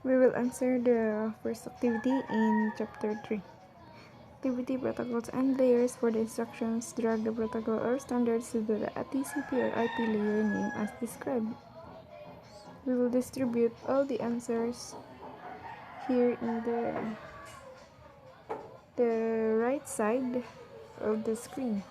We will answer the first activity in chapter 3. Activity protocols and layers. For the instructions, drag the protocol or standards to the TCP or IP layer name as described. We will distribute all the answers here in the right side of the screen.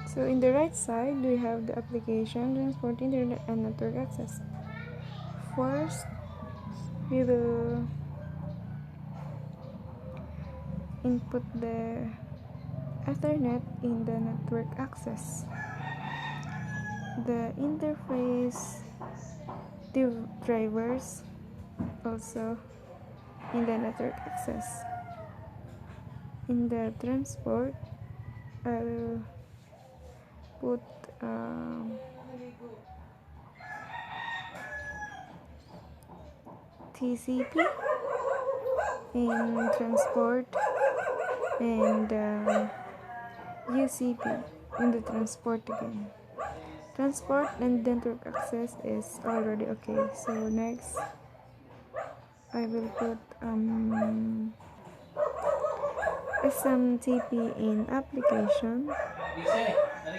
So in the right side, we have the application, transport, internet, and network access. First, we will input the Ethernet in the network access. The interface drivers also in the network access. In the transport, I will put TCP in transport and UCP in the transport again. Transport and network access is already okay. So next, I will put SMTP in application.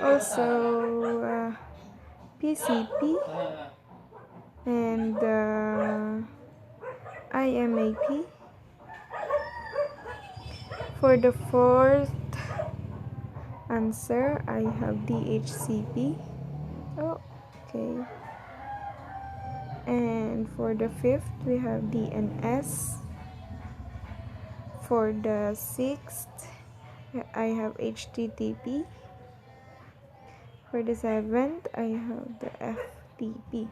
Also PCP and IMAP. For the fourth answer, I have DHCP. Okay. And for the fifth, we have DNS. For the sixth, I have HTTP. For the seventh, I have the FTP.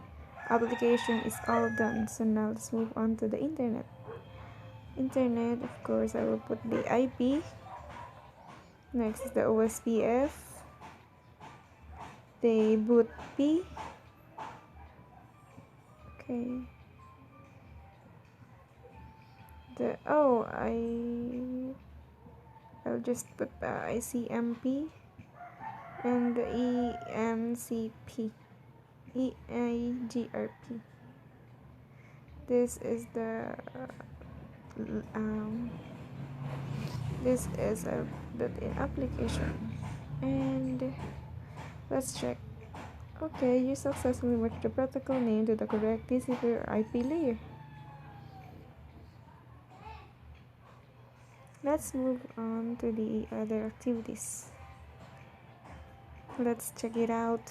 Application is all done. So now let's move on to the internet. Internet, of course, I will put the IP. Next is the OSPF. The boot P. Okay. I'll just put ICMP and the EMCP, EIGRP. This is the application, and let's check. Okay, you successfully matched the protocol name to the correct TCP or IP layer. Let's move on to the other activities. Let's check it out.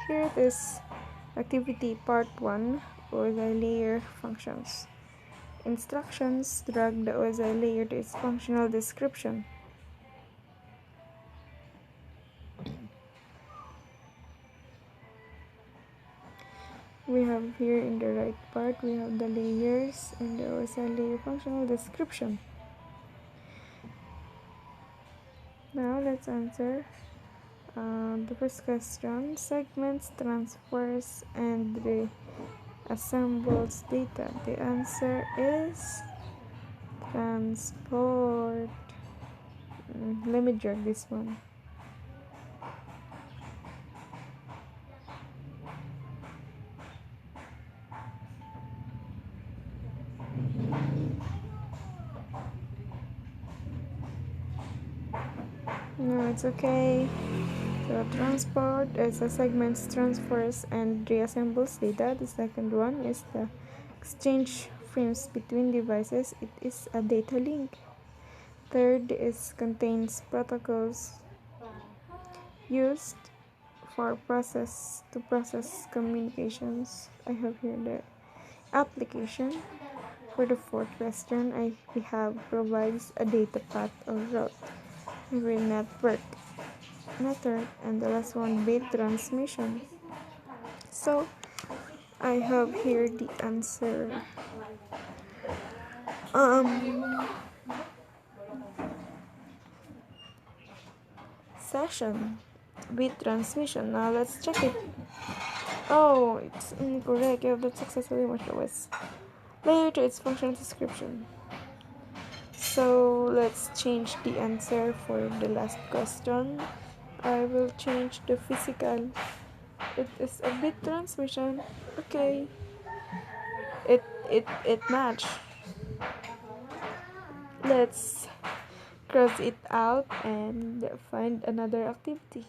Here it is, activity part 1, OSI layer functions. Instructions: drag the OSI layer to its functional description. We have here in the right part, we have the layers and the OSI layer functional description. Now let's answer the first question. Segments, transfers, and reassembles data. The answer is transport. Let me drag this one. No, it's okay. So transport is a segments, transfers, and reassembles data. The second one is the exchange frames between devices. It is a data link. Third is contains protocols used for process communications. I have here the application. For the fourth question, we have provides a data path or route. We will network, and the last one, bit transmission. So I have here the answer. Um, Session with transmission. Now let's check it. Oh, it's incorrect. You have not successfully merged the OS layer to its functional description. So let's change the answer for the last question. I will change the physical. It is a bit transmission. Okay. It matched. Let's cross it out and find another activity.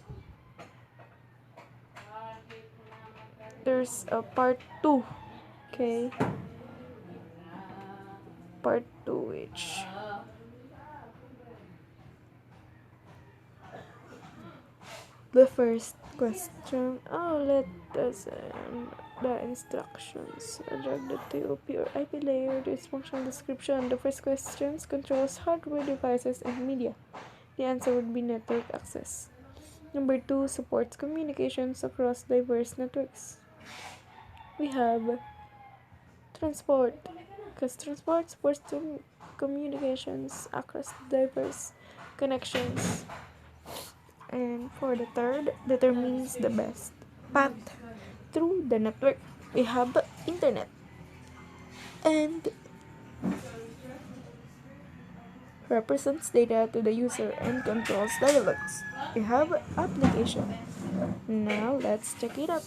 There's a part 2. Okay. Part 2 which the first question. Oh, let us the instructions. Drag the TOP or IP layer to its functional description. The first question controls hardware devices and media. The answer would be network access. Number 2 supports communications across diverse networks. We have transport, because transport supports communications across diverse connections. And for the third, determines the best path through the network. We have internet and represents data to the user and controls dialogues. We have application. Now let's check it out.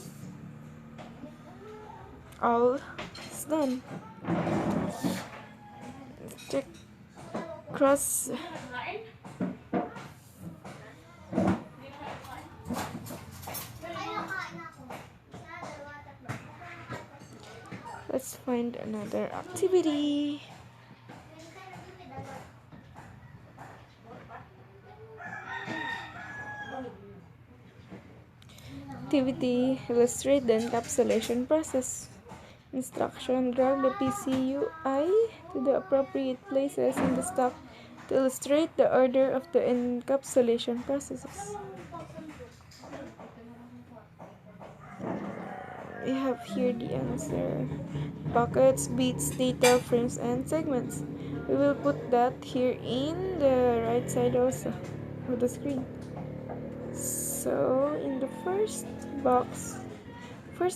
All is done. Check cross. Let's find another activity. Activity illustrate the encapsulation process. Instruction drag the PCUI to the appropriate places in the stack to illustrate the order of the encapsulation processes. We have here the answer. Packets, bits, data, frames, and segments. We will put that here in the right side also of the screen. So in the first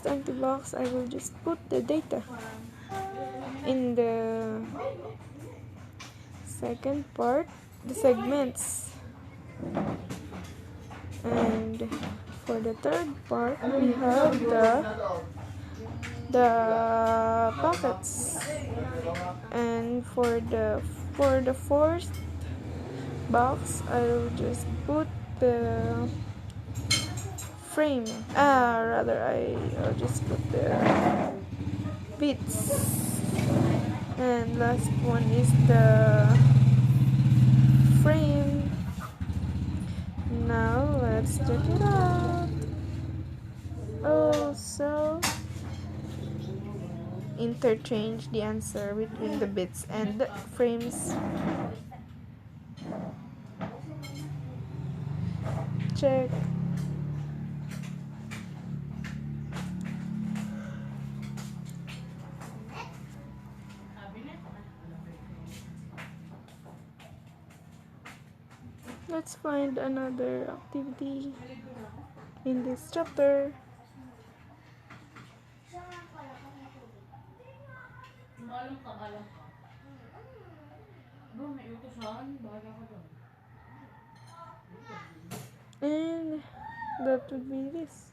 empty box, I will just put the data. In the second part, the segments. And for the third part, we have the pockets. And for the fourth box, I'll just put the frame. I'll just put the bits. And last one is the frame. Now let's check it out. Oh, so interchange the answer between the bits and the frames. Check. Let's find another activity in this chapter. And that would be this.